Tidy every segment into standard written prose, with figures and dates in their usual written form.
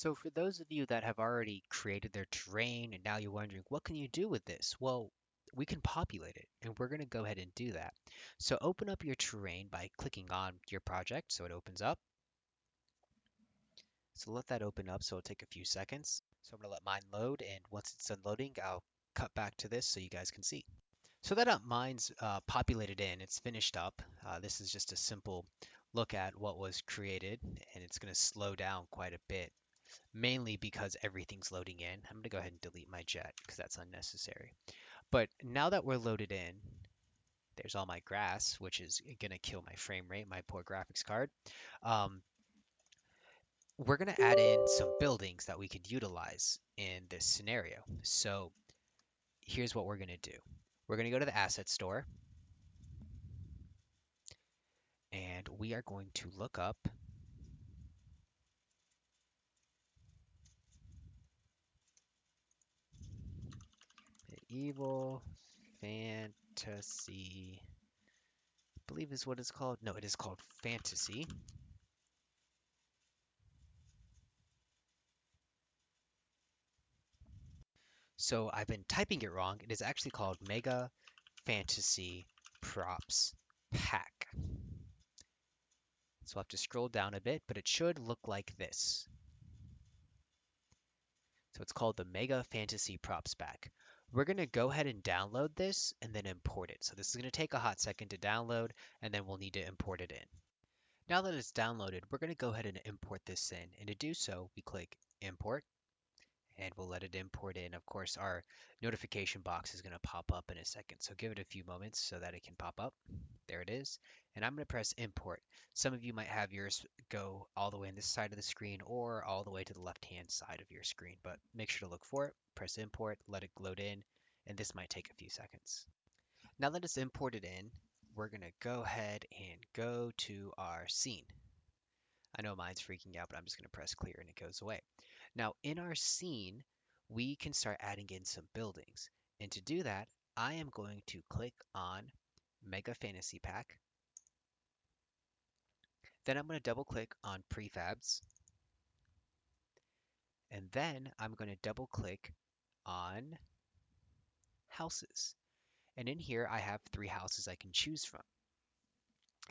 So for those of you that have already created their terrain and now you're wondering, what can you do with this? Well, we can populate it and we're going to go ahead and do that. So open up your terrain by clicking on your project so it opens up. So let that open up so it'll take a few seconds. So I'm going to let mine load and once it's done loading, I'll cut back to this so you guys can see. So that mine's populated in, it's finished up. This is just a simple look at what was created and it's going to slow down quite a bit mainly because everything's loading in. I'm going to go ahead and delete my jet because that's unnecessary. But now that we're loaded in, there's all my grass, which is going to kill my frame rate, my poor graphics card. Um, we're going to add in some buildings that we could utilize in this scenario. So here's what we're going to do. We're going to go to the asset store and we are going to look up Medieval Fantasy. I believe is what it's called. No, it is called Fantasy. So I've been typing it wrong. It is actually called Mega Fantasy Props Pack. So I'll have to scroll down a bit, but it should look like this. So it's called the Mega Fantasy Props Pack. We're going to go ahead and download this and then import it. So this is going to take a hot second to download and then we'll need to import it in. Now that it's downloaded, we're going to go ahead and import this in. And to do so, we click Import and we'll let it import in. Of course, our notification box is going to pop up in a second, so give it a few moments so that it can pop up. There it is. And I'm going to press import. Some of you might have yours go all the way on this side of the screen or all the way to the left-hand side of your screen, but make sure to look for it, press import, let it load in, and this might take a few seconds. Now that it's imported in, we're going to go ahead and go to our scene. I know mine's freaking out, but I'm just going to press clear and it goes away. Now in our scene, we can start adding in some buildings. And to do that, I am going to click on Mega Fantasy Pack. Then I'm going to double click on Prefabs. And then I'm going to double click on Houses. And in here, I have 3 houses I can choose from.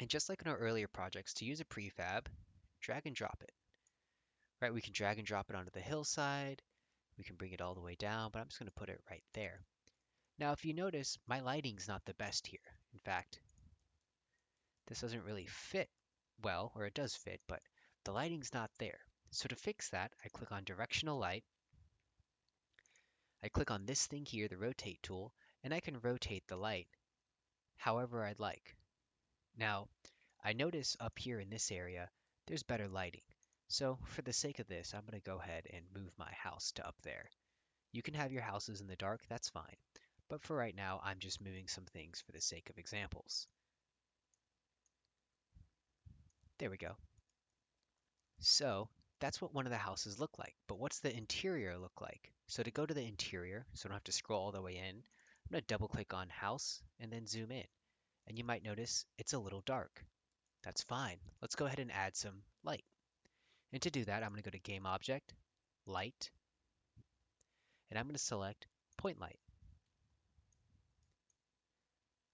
And just like in our earlier projects, to use a prefab, drag and drop it. Right, we can drag and drop it onto the hillside. We can bring it all the way down, but I'm just going to put it right there. Now, if you notice, my lighting's not the best here. In fact, this doesn't really fit well, or it does fit, but the lighting's not there. So to fix that, I click on Directional Light. I click on this thing here, the Rotate tool, and I can rotate the light however I'd like. Now, I notice up here in this area, there's better lighting. So for the sake of this, I'm going to go ahead and move my house to up there. You can have your houses in the dark, that's fine. But for right now, I'm just moving some things for the sake of examples. There we go. So that's what one of the houses look like. But what's the interior look like? So to go to the interior, so I don't have to scroll all the way in, I'm going to double click on house and then zoom in. And you might notice it's a little dark. That's fine. Let's go ahead and add some light. And to do that, I'm going to go to Game Object, Light, and I'm going to select Point Light.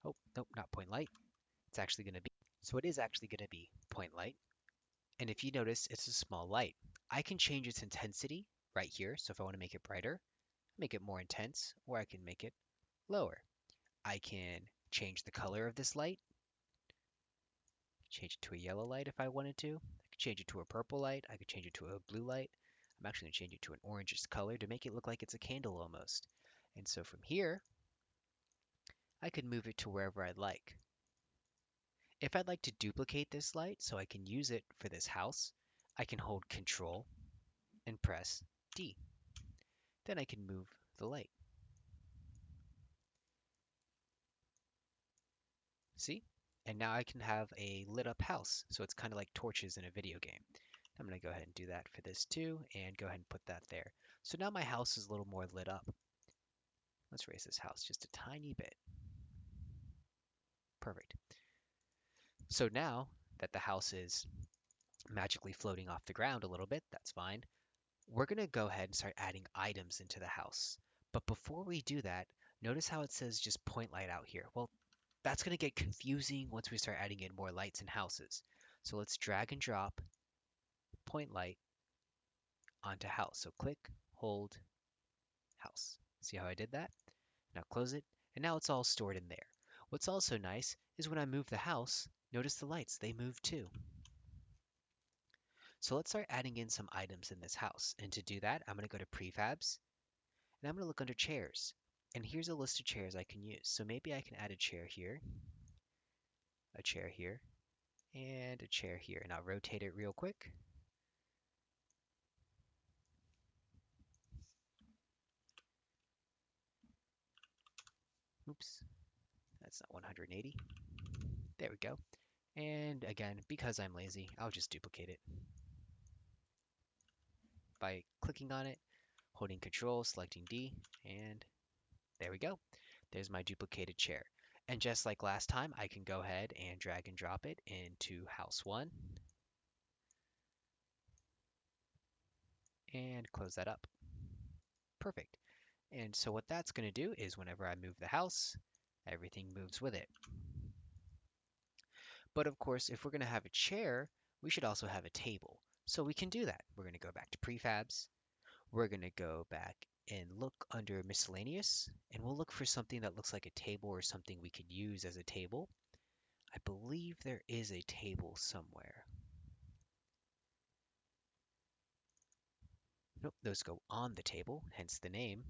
Oh, nope, not Point Light. It's actually going to be, so it is actually going to be Point Light. And if you notice, it's a small light. I can change its intensity right here. So if I want to make it brighter, make it more intense, or I can make it lower. I can change the color of this light, change it to a yellow light if I wanted to. I could change it to a purple light. I could change it to a blue light. I'm actually going to change it to an orangish color to make it look like it's a candle almost. And so from here, I could move it to wherever I'd like. If I'd like to duplicate this light so I can use it for this house, I can hold Control and press D. Then I can move the light. See? And now I can have a lit up house. So it's kind of like torches in a video game. I'm going to go ahead and do that for this too, and go ahead and put that there. So now my house is a little more lit up. Let's raise this house just a tiny bit. Perfect. So now that the house is magically floating off the ground a little bit, that's fine. we're going to go ahead and start adding items into the house. But before we do that, notice how it says just point light out here. Well, that's going to get confusing once we start adding in more lights in houses. So let's drag and drop point light onto house. So click, hold, house. See how I did that? Now close it, and now it's all stored in there. What's also nice is when I move the house, notice the lights, they move too. So let's start adding in some items in this house. And to do that, I'm going to go to prefabs, and I'm going to look under chairs. And here's a list of chairs I can use. So maybe I can add a chair here, and a chair here. And I'll rotate it real quick. Oops, that's not 180. There we go. And again, because I'm lazy, I'll just duplicate it by clicking on it, holding Control, selecting D, and there we go. There's my duplicated chair. And just like last time, I can go ahead and drag and drop it into house 1 and close that up. Perfect. And so what that's going to do is whenever I move the house, everything moves with it. But of course, if we're going to have a chair, we should also have a table. So we can do that. We're going to go back to prefabs. We're going to go back and look under miscellaneous, and we'll look for something that looks like a table or something we could use as a table. I believe there is a table somewhere. Nope, those go on the table, hence the name.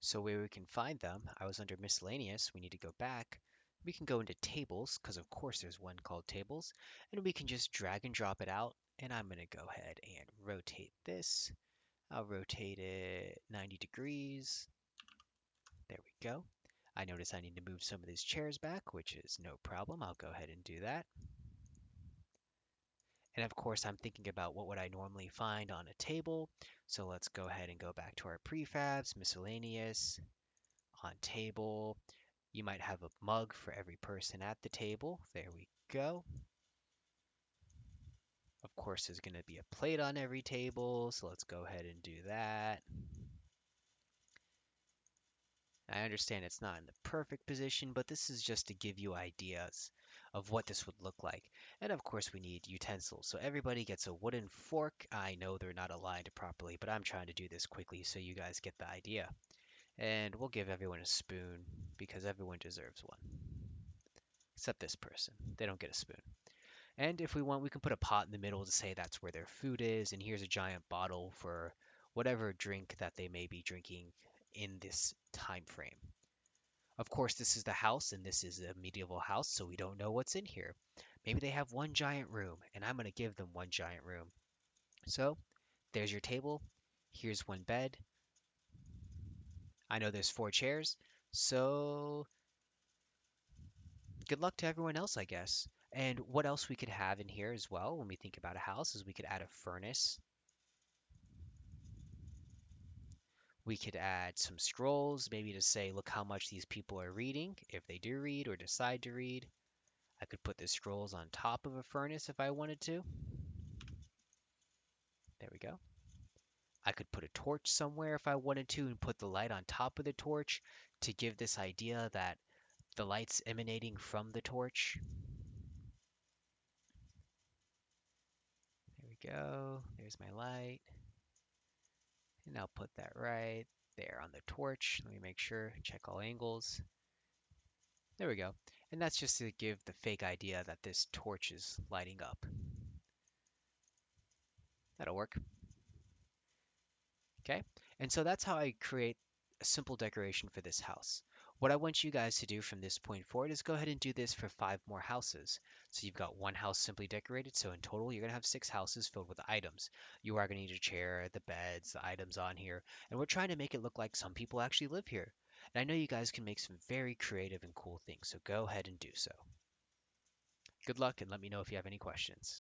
So where we can find them, I was under miscellaneous, we need to go back. We can go into tables, because of course there's one called tables, and we can just drag and drop it out, and I'm going to go ahead and rotate this. I'll rotate it 90 degrees. There we go. I notice I need to move some of these chairs back, which is no problem. I'll go ahead and do that. And of course, I'm thinking about what would I normally find on a table. So let's go ahead and go back to our prefabs, miscellaneous, on table. You might have a mug for every person at the table. There we go. Of course, there's going to be a plate on every table, so let's go ahead and do that. I understand it's not in the perfect position, but this is just to give you ideas of what this would look like. And of course, we need utensils. So everybody gets a wooden fork. I know they're not aligned properly, but I'm trying to do this quickly so you guys get the idea. And we'll give everyone a spoon because everyone deserves one. Except this person. They don't get a spoon. And if we want, we can put a pot in the middle to say that's where their food is. And here's a giant bottle for whatever drink that they may be drinking in this time frame. Of course, this is the house, and this is a medieval house, so we don't know what's in here. Maybe they have one giant room, and I'm going to give them one giant room. So, there's your table. Here's one bed. I know there's 4 chairs, so good luck to everyone else, I guess. And what else we could have in here as well when we think about a house is we could add a furnace. We could add some scrolls, maybe to say, look how much these people are reading, if they do read or decide to read. I could put the scrolls on top of a furnace if I wanted to. There we go. I could put a torch somewhere if I wanted to and put the light on top of the torch to give this idea that the light's emanating from the torch. There we go. There's my light. And I'll put that right there on the torch. Let me make sure, check all angles. There we go. And that's just to give the fake idea that this torch is lighting up. That'll work. Okay, and so that's how I create a simple decoration for this house. What I want you guys to do from this point forward is go ahead and do this for 5 more houses. So you've got one house simply decorated, so in total you're going to have 6 houses filled with items. You are going to need a chair, the beds, the items on here, and we're trying to make it look like some people actually live here. And I know you guys can make some very creative and cool things, so go ahead and do so. Good luck and let me know if you have any questions.